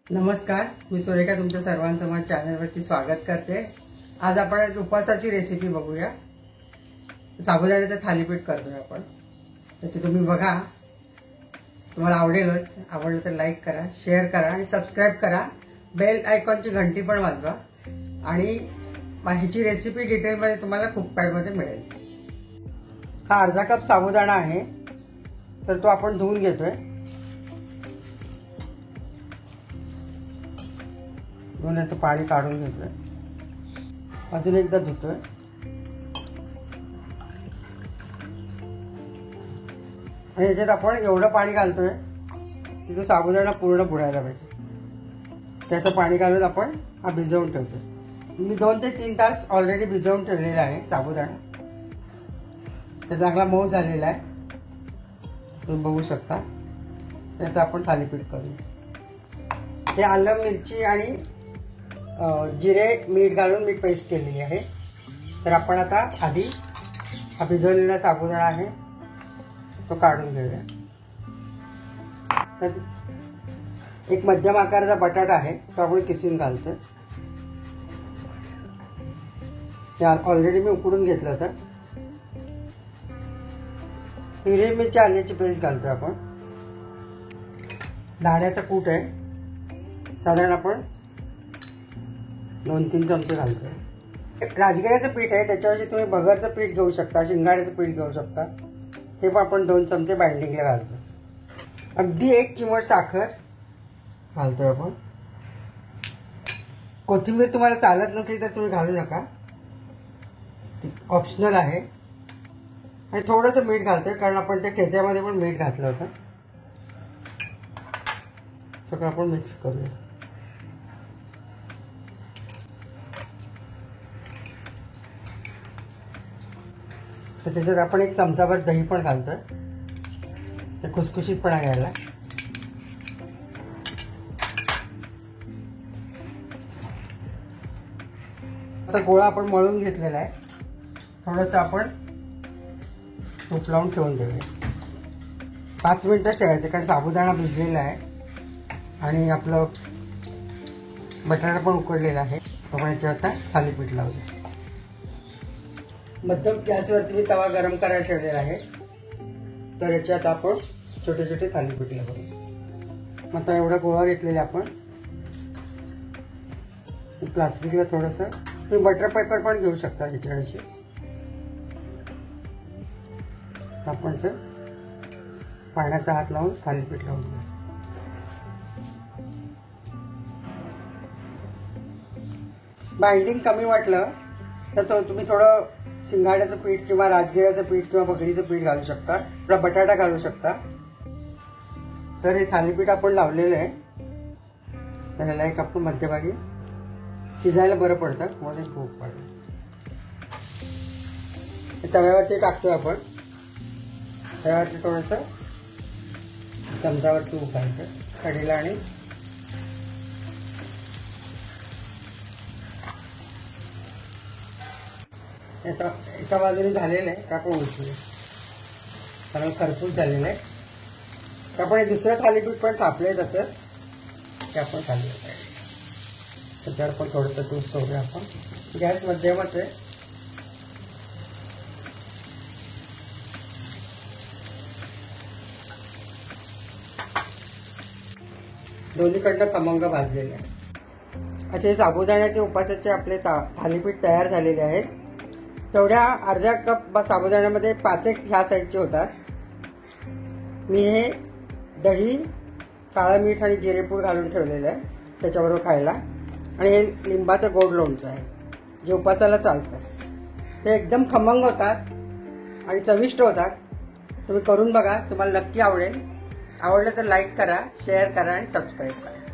नमस्कार, मी सुरेखा तुमच्या सर्वांचं माझ्या चॅनलवरती स्वागत करते। आज आपण उपवासाची रेसिपी बघूया। साबुदाण्याचं थालीपीठ करतोय आपण। तर ते तुम्ही बघा, तुम्हाला आवडेलच। आवडलं तर लाईक करा, शेअर करा आणि सबस्क्राइब करा। बेल आयकॉनची घंटी पण वाजवा आणि ह्याची रेसिपी डिटेलमध्ये तुम्हाला कुकपॅडमध्ये मिळेल। हा अर्धा कप साबुदाणा आहे, तर तो आपण धुवून घेतोय। धुण्याचं पाणी काढून घेतोय, अजून एकदा धुतोय। आणि याच्यात आपण एवढं पाणी घालतोय की तो साबुदाणा पूर्ण बुडायला पाहिजे। त्याचं पाणी घालून आपण हा भिजवून ठेवतोय। मी 2 ते 3 तास ऑलरेडी भिजवून ठेवलेला आहे साबुदाणा। ते चांगला मऊ झालेला आहे, तुम्ही बघू शकता। त्याचं आपण थालीपीठ करू। हे आलं, मिरची आणि जिरे, मीठ घालून मी पेस्ट केलेली आहे। तर आपण आता आधी हा भिजवलेला साबुदाणा आहे तो काढून घेऊया। तर एक मध्यम आकाराचा बटाटा आहे, तो आपण किसून घालतोय। ऑलरेडी मी उकडून घेतलं होतं। हिरवी मिरची, आल्याची पेस्ट घालतोय आपण। दाण्याचा कूट आहे, साधारण आपण 2-3 चमचे घालतोय। राजगिऱ्याचं पीठ आहे, त्याच्याऐवजी तुम्ही भगरचं पीठ घेऊ शकता, शिंगाड्याचं पीठ घेऊ शकता। ते पण आपण 2 चमचे बाइंडिंगला घालतोय। अगदी 1 चिमट साखर घालतोय आपण। कोथिंबीर तुम्हाला चालत नसेल तर तुम्ही घालू नका, ती ऑप्शनल आहे। आणि थोडंसं मीठ घालतोय, कारण आपण त्या ठेच्यामध्ये पण मीठ घातलं होतं। सगळं आपण मिक्स करूया। तर त्याच्यात आपण 1 चमचाभर दही पण घालतोय, ते खुसखुशीतपणा घ्यायला। असा गोळा आपण मळून घेतलेला आहे। थोडंसं आपण तूप लावून ठेवून देऊया। 5 मिनिटच ठेवायचं, कारण साबुदाणा भिजलेला आहे आणि आपलं बटाटा पण उकडलेला आहे। आपण याच्यावर आता थालीपीठ लावूया। मध्यम गॅसवरती मी तवा गरम करायला ठेवलेला आहे। तर याच्यात आपण छोटे छोटे थालीपीठ लावूया। आता एवढा गोळा घेतलेला आपण प्लास्टिकला थोडंसं, तुम्ही बटर पेपर पण घेऊ शकता ह्याच्याऐवजी। आपण पाण्याचा हात लावून थालीपीठ लावून घेऊ। बाइंडिंग कमी वाटलं तर तुम्ही थोडं शिंगाड्याचं पीठ किंवा राजगिऱ्याचं पीठ किंवा बकरीचं पीठ घालू शकता, थोडा बटाटा घालू शकता। तर हे थालीपीठ आपण लावलेलं आहे, तर याला एक आपण मध्यभागी शिजायला बरं पडतं, मध्ये भूक पडतं। तव्यावरती टाकतोय आपण। तव्यावरती थोडंसं चमचावर तूप घालतोय कढीला आणि एका बाजूने झालेलं आहे, आपण उलटूया, कारण खरपूस झालेलं आहे। तर आपण हे दुसरं थालीपीठ पण थापले तसंच ते आपण थालीपीठ पाहिजे। त्याच्यावर पण थोडंसं तूप सोडूया आपण। गॅस मध्यमच आहे। दोन्हीकडनं खमंग भाजलेले आहे। अच्छा, हे साबुदाण्याचे उपासाचे आपले थालीपीठ तयार झालेले आहेत। तेवढ्या अर्धा कप साबुदाण्यामध्ये 5 ह्या साईजचे होतात। मी हे दही, काळं मीठ आणि जिरेपूड घालून ठेवलेलं आहे त्याच्याबरोबर खायला। आणि हे लिंबाचं गोड लोणचं आहे, जे उपासाला चालतं। ते एकदम खमंग होतात आणि चविष्ट होतात। तुम्ही करून बघा, तुम्हाला नक्की आवडेल। आवडलं तर लाईक करा, शेअर करा आणि सबस्क्राईब करा।